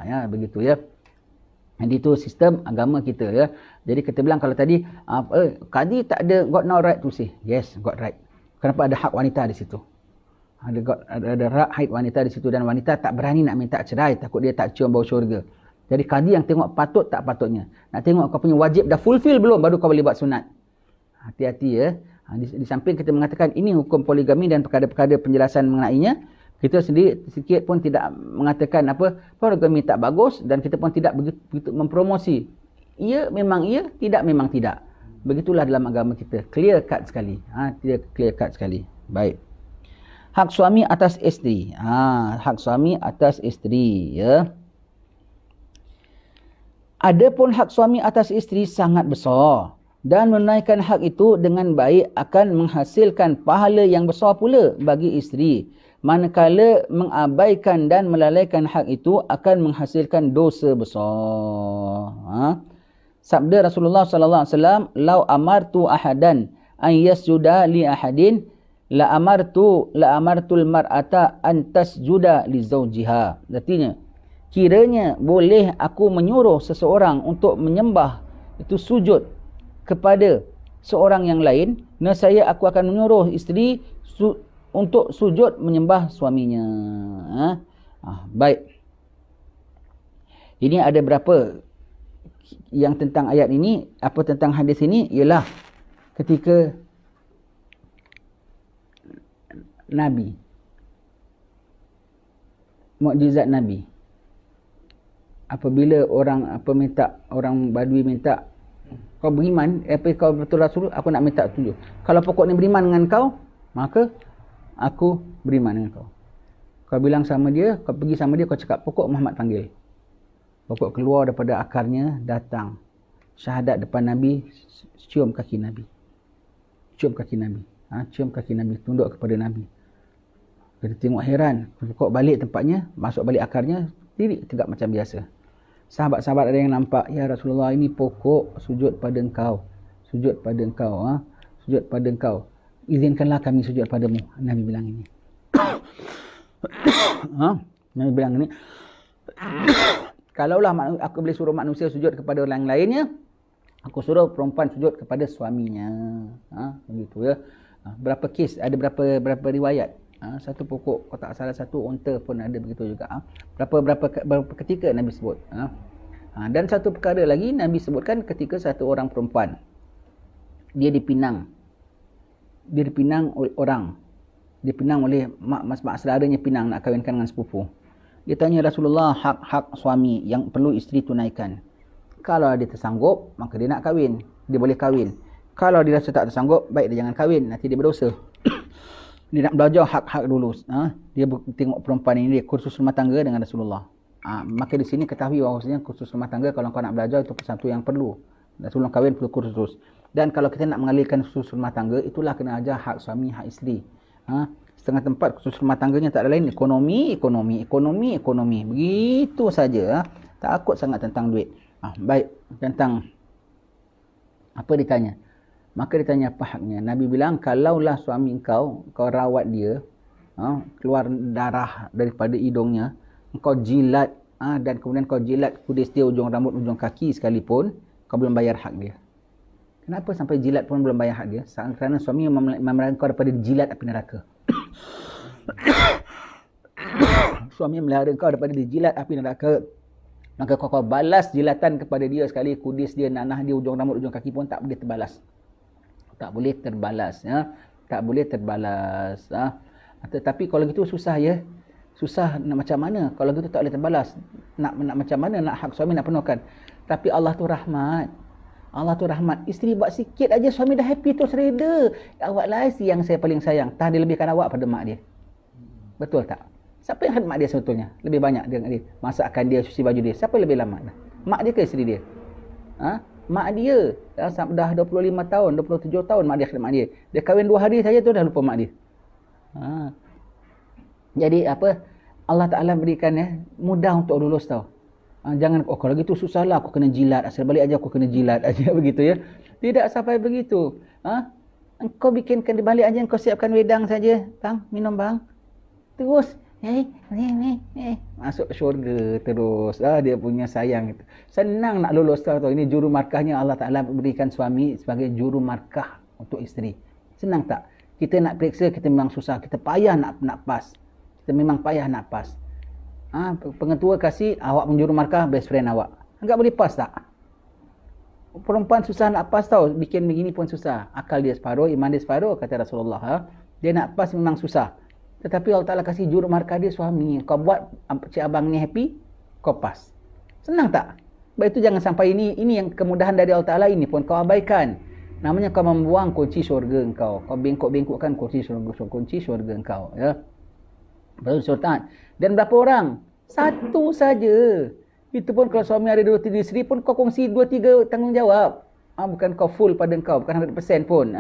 Ya, begitu ya. Jadi itu sistem agama kita ya. Jadi kita bilang kalau tadi qadi tak ada got no right to say. Yes, got right. Kenapa ada hak wanita di situ? Ada hak wanita di situ, dan wanita tak berani nak minta cerai, takut dia tak cium bau syurga. Jadi qadi yang tengok patut tak patutnya. Nak tengok kau punya wajib dah fulfill belum, baru kau boleh buat sunat. Hati-hati ya. Di samping kita mengatakan ini hukum poligami dan perkara-perkara penjelasan mengenainya, kita sendiri sikit pun tidak mengatakan apa poligami tak bagus, dan kita pun tidak begitu mempromosi. Ya memang ya, tidak memang tidak. Begitulah dalam agama kita. Clear cut sekali. Clear cut sekali. Baik. Hak suami atas isteri. Hak suami atas isteri ya. Adapun hak suami atas isteri sangat besar, dan menunaikan hak itu dengan baik akan menghasilkan pahala yang besar pula bagi isteri. Manakala mengabaikan dan melalaikan hak itu akan menghasilkan dosa besar. Sabda Rasulullah sallallahu alaihi wasallam, "Lau amartu ahadan an yasjuda li ahadin la amartul mar'ata an tasjuda li zawjiha." Artinya, kiranya boleh aku menyuruh seseorang untuk menyembah, itu sujud kepada seorang yang lain, nescaya aku akan menyuruh isteri untuk sujud menyembah suaminya. Baik. Ini ada berapa yang tentang ayat ini, apa tentang hadis ini, ialah ketika Nabi, mukjizat Nabi, apabila orang Badui minta, kau beriman, kau betul Rasul, aku nak minta tunjuk. Kalau pokoknya beriman dengan kau, maka aku beriman dengan kau. Kau bilang sama dia, kau pergi sama dia, kau cakap pokok Muhammad panggil. Pokok keluar daripada akarnya, datang. Syahadat depan Nabi, cium kaki Nabi. Cium kaki Nabi. Cium kaki Nabi, tunduk kepada Nabi. Kita tengok heran, pokok balik tempatnya, masuk balik akarnya, diri tegak macam biasa. Sahabat-sahabat ada yang nampak, ya Rasulullah, ini pokok sujud pada engkau. Sujud pada engkau. Sujud pada engkau. Izinkanlah kami sujud padamu. Nabi bilang ini. Nabi bilang ini. Kalaulah aku boleh suruh manusia sujud kepada orang lainnya, aku suruh perempuan sujud kepada suaminya. Begitu ya. Berapa kes, ada berapa riwayat. Satu pokok, kalau tak salah satu unta pun ada begitu juga. Berapa ketika Nabi sebut. Dan satu perkara lagi Nabi sebutkan ketika satu orang perempuan, dia dipinang. Dia dipinang oleh orang. Dipinang oleh mak saudaranya, pinang nak kahwinkan dengan sepupu. Dia tanya Rasulullah, hak-hak suami yang perlu isteri tunaikan. Kalau dia tersanggup, maka dia nak kahwin. Dia boleh kahwin. Kalau dia rasa tak tersanggup, baik dia jangan kahwin. Nanti dia berdosa. Dia nak belajar hak-hak dulu. Dia tengok perempuan ini, dia kursus rumah tangga dengan Rasulullah. Maka di sini ketahui bahawasanya kursus rumah tangga, kalau kau nak belajar, itu satu yang perlu. Dan sebelum kahwin perlu kursus. Dan kalau kita nak mengalihkan kursus rumah tangga, itulah kena ajar hak suami, hak isteri. Setengah tempat kursus rumah tangganya tak ada lain, ekonomi. Begitu saja. Takut sangat tentang duit. Baik, tentang apa ditanya? Maka ditanya apa haknya. Nabi bilang, kalaulah suami kau rawat dia, keluar darah daripada hidungnya, kau jilat, dan kemudian kau jilat kudis dia, ujung rambut, ujung kaki sekalipun, kau belum bayar hak dia. Kenapa sampai jilat pun belum bayar hak dia? Kerana suami memelihara kau daripada jilat api neraka. Suami memelihara kau daripada jilat api neraka. Maka kau balas jilatan kepada dia sekali, kudis dia, nanah dia, ujung rambut, ujung kaki pun tak boleh terbalas. Tak boleh terbalas. Tak boleh terbalas. Tetapi kalau gitu susah ya. Susah nak macam mana? Kalau gitu tak boleh terbalas. Nak macam mana? Nak hak suami nak penuhkan. Tapi Allah tu rahmat. Allah tu rahmat. Isteri buat sikit aja, suami dah happy tu, sereda. Awak lah isteri yang saya paling sayang. Tak, dia lebihkan awak pada mak dia. Betul tak? Siapa yang khidmat dia sebetulnya? Lebih banyak dengan dia. Masakan dia, cuci baju dia. Siapa lebih lama? Mak dia ke isteri dia? Mak dia. Dah 25 tahun, 27 tahun mak dia khidmat dia. Dia kahwin 2 hari saja tu dah lupa mak dia. Jadi apa? Allah Ta'ala berikan mudah untuk lulus tau. Jangan, kalau gitu susahlah aku kena jilat. Asal balik aja aku kena jilat aja begitu ya. Tidak sampai begitu. Engkau bikinkan di balik aja, engkau siapkan wedang saja. Bang, minum bang. Terus masuk syurga terus. Dia punya sayang itu. Senang nak lulus tau. Ini juru markahnya Allah Ta'ala berikan suami sebagai juru markah untuk isteri. Senang tak? Kita nak periksa, kita memang susah. Kita payah nak pas. Kita memang payah nak pas. Pengetua kasih awak menjuru markah, best friend awak. Enggak boleh pas tak? Perempuan susah nak pas tau. Bikin begini pun susah. Akal dia separuh, iman dia separuh, kata Rasulullah. Dia nak pas memang susah. Tetapi Allah Ta'ala kasih juru markah dia suami. Kau buat cik abang ni happy, kau pas. Senang tak? Baik itu jangan sampai ini yang kemudahan dari Allah Ta'ala ini pun kau abaikan. Namanya kau membuang kunci syurga engkau. Kau bengkok-bengkokkan kunci syurga engkau. Ya. Baru sultan. Dan berapa orang? Satu saja. Itu pun kalau suami ada 2-3 isteri pun kau kongsi 2-3 tanggungjawab. Bukan kau full pada engkau. Bukan 100% pun.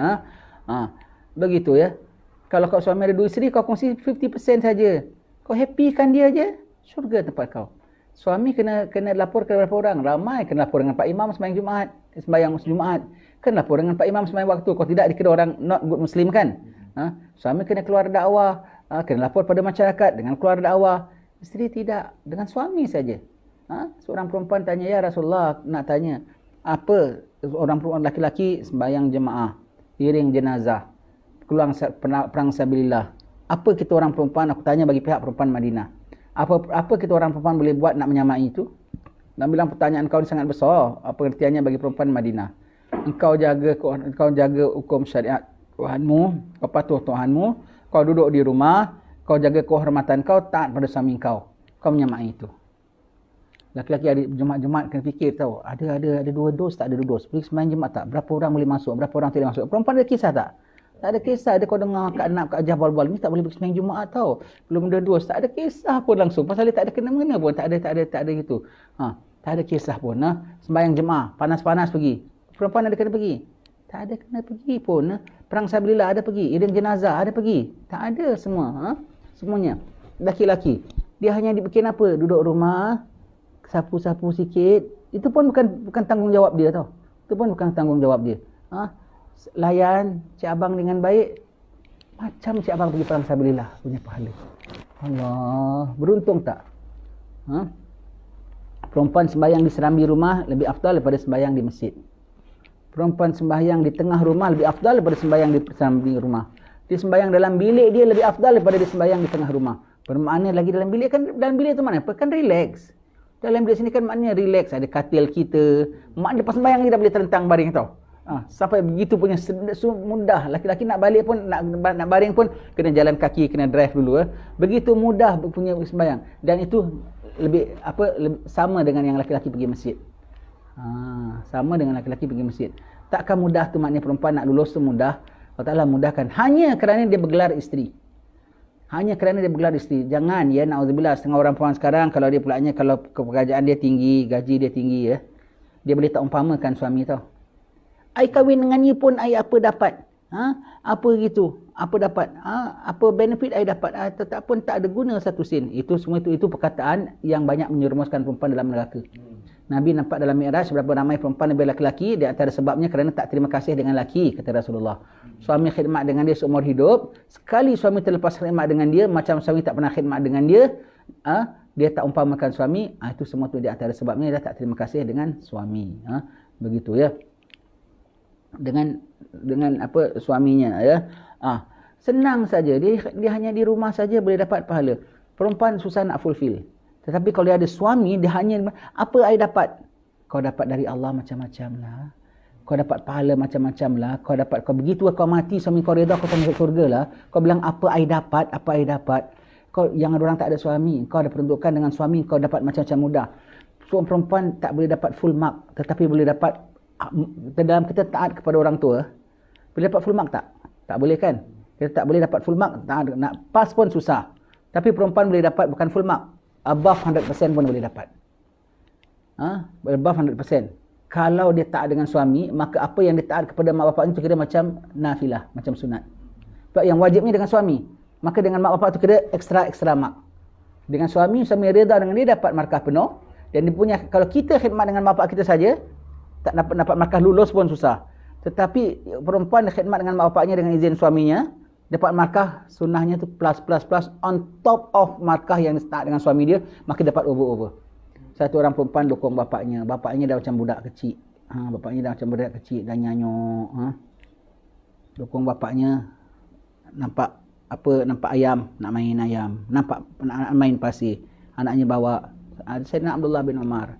Begitu ya. Kalau kau suami ada 2 isteri, kau kongsi 50% saja. Kau happykan dia je, syurga tempat kau. Suami kena lapor ke berapa orang? Ramai kena lapor dengan Pak Imam sembahyang Jumaat. Sembahyang Jumaat. Kena lapor dengan Pak Imam sembahyang waktu. Kau tidak dikira orang not good Muslim kan? Suami kena keluar dakwah. Kena lapor pada masyarakat dengan keluar dakwah. Isteri tidak. Dengan suami saja. Seorang perempuan tanya, ya Rasulullah, nak tanya. Apa orang perempuan laki-laki sembahyang jemaah, iring jenazah, keluar perang sabilillah. Apa kita orang perempuan, aku tanya bagi pihak perempuan Madinah, apa kita orang perempuan boleh buat nak menyamai itu? Dan bilang pertanyaan kau ni sangat besar. Apa artinya bagi perempuan Madinah? Engkau jaga hukum syariat Tuhanmu, kau patuh Tuhanmu, kau duduk di rumah, kau jaga kehormatan kau, taat pada suami kau. Kau menyamai itu. Laki-laki ada Jumaat kena fikir tahu. Ada 2 dos, tak ada 2 dos. Pergi sembahyang Jumaat tak? Berapa orang boleh masuk? Berapa orang tidak masuk? Perempuan ada kisah tak? Tak ada kisah. Ada kau dengar Kak Nap, Kak Ajah bal-bal. Ni tak boleh pergi sembahyang Jumaat tau. Belum ada 2 dos. Tak ada kisah pun langsung. Pasal dia tak ada kena-mengena pun. Tak ada gitu. Tak ada kisah pun. Sembahyang jemaah. Panas-panas pergi. Perempuan ada kena pergi? Tak ada kena pergi pun. Perang sabilillah ada pergi. Iring jenazah ada pergi. Tak ada semua. Semuanya. Laki-laki. Dia hanya dibikin apa? Duduk rumah. Sapu-sapu sikit. Itu pun bukan tanggungjawab dia tau. Itu pun bukan tanggungjawab dia. Layan Cik Abang dengan baik. Macam Cik Abang pergi perang sabilillah punya pahala. Allah. Beruntung tak? Perempuan sembahyang di serambi rumah lebih afdal daripada sembahyang di masjid. Perempuan sembahyang di tengah rumah lebih afdal daripada sembahyang di serambi rumah. Dia sembahyang dalam bilik dia lebih afdal daripada dia sembahyang di tengah rumah. Bermakna lagi dalam bilik itu mana? Kan relax. Dalam bilik sini kan maknanya relax. Ada katil kita. Mak lepas sembahyang kita boleh terentang baring tau. Sampai begitu punya mudah. Laki-laki nak balik pun, nak baring pun kena jalan kaki, kena drive dulu. Begitu mudah punya sembahyang. Dan itu lebih sama dengan yang laki-laki pergi masjid. Sama dengan laki-laki pergi masjid. Takkan mudah tu maknanya perempuan nak lulus tu mudah. Allah Ta'ala mudahkan hanya kerana dia bergelar isteri. Hanya kerana dia bergelar isteri. Jangan ya, na'udzubillah, setengah orang perempuan sekarang kalau dia pulaknya, kalau pekerjaan dia tinggi, gaji dia tinggi ya, dia boleh tak umpamakan suami tau. Ai kahwin dengan ni pun ai apa dapat? Apa gitu? Apa dapat? Apa benefit ai dapat? Tetap pun tak ada guna satu sen. Itu semua itu perkataan yang banyak menyerumuskan perempuan dalam neraka. Nabi nampak dalam Mi'raj berapa ramai perempuan lebih laki-laki, di antara sebabnya kerana tak terima kasih dengan laki, kata Rasulullah. Suami khidmat dengan dia seumur hidup, sekali suami terlepas khidmat dengan dia, macam suami tak pernah khidmat dengan dia, dia tak umpamakan suami, itu semua tu di antara sebabnya dia tak terima kasih dengan suami. Begitu ya. Dengan apa suaminya ya. Senang saja, dia hanya di rumah saja boleh dapat pahala. Perempuan susah nak fulfill. Tetapi kalau dia ada suami, dia hanya apa ai dapat? Kau dapat dari Allah macam-macam lah. Kau dapat pahala macam-macam lah. Kau begitu kau mati, suami kau reda, kau masuk surga lah. Kau bilang apa ai dapat? Apa ai dapat? Kau yang ada orang tak ada suami, kau ada peruntukan dengan suami, kau dapat macam-macam mudah. Seorang perempuan tak boleh dapat full mark, tetapi boleh dapat dalam kita taat kepada orang tua. Boleh dapat full mark tak? Tak boleh kan? Kita tak boleh dapat full mark, nak pass pun susah. Tapi perempuan boleh dapat bukan full mark, above 100% pun boleh dapat. Above 100%. Kalau dia taat dengan suami, maka apa yang dia taat kepada mak bapak itu kira macam nafilah, macam sunat. Sebab yang wajibnya dengan suami, maka dengan mak bapak itu kira extra mark. Dengan suami reda dengan dia dapat markah penuh. Dan dia punya, kalau kita khidmat dengan mak bapak kita saja, tak dapat markah lulus pun susah. Tetapi perempuan khidmat dengan mak bapaknya dengan izin suaminya, dapat markah sunnahnya tu plus on top of markah yang start dengan suami dia, maka dapat over. Satu orang perempuan dukung bapaknya dah macam budak kecil. Bapaknya dah macam budak kecil dah nyanyuk. Dukung bapaknya, nampak ayam, nak main ayam, nampak nak main pasir. Anaknya bawa Sayyidina Abdullah bin Umar.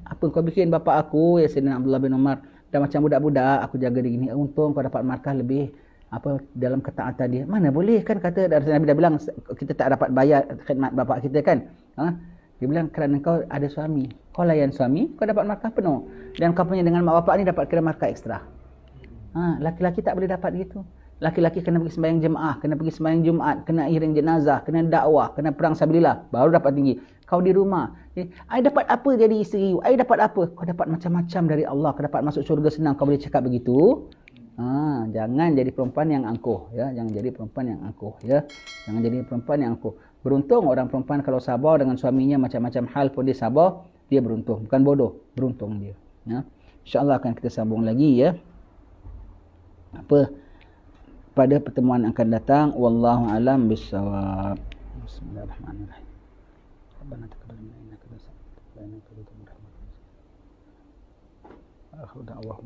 Apa kau bikin bapak aku ya Sayyidina Abdullah bin Umar? Dah macam budak-budak, aku jaga dia gini. Untung kau dapat markah lebih dalam ketaatan dia. Mana boleh kan, kata Nabi dah bilang kita tak dapat bayar khidmat bapak kita kan. Dia bilang kerana kau ada suami, kau layan suami, kau dapat markah penuh. Dan kau punya dengan mak bapak ni dapat kira markah ekstra. Laki-laki tak boleh dapat gitu. Laki-laki kena pergi sembahyang jemaah, kena pergi sembahyang Jumaat, kena iring jenazah, kena dakwah, kena perang sabilillah, baru dapat tinggi. Kau di rumah, ai dapat apa jadi isteri? Ai dapat apa? Kau dapat macam-macam dari Allah, kau dapat masuk syurga senang, kau boleh cakap begitu. Jangan jadi perempuan yang angkuh ya, jangan jadi perempuan yang angkuh ya. Jangan jadi perempuan yang angkuh. Beruntung orang perempuan kalau sabar dengan suaminya macam-macam hal pun dia sabar, dia beruntung, bukan bodoh, beruntung dia ya. Insya-Allah akan kita sambung lagi ya. Pada pertemuan akan datang. Wallahu alam bissawab. Bismillahirrahmanirrahim. Rabbana taqabbal minna innaka antas samiul alim wa tub 'alaina innaka antal tawwabur rahim. Alhamdulillah.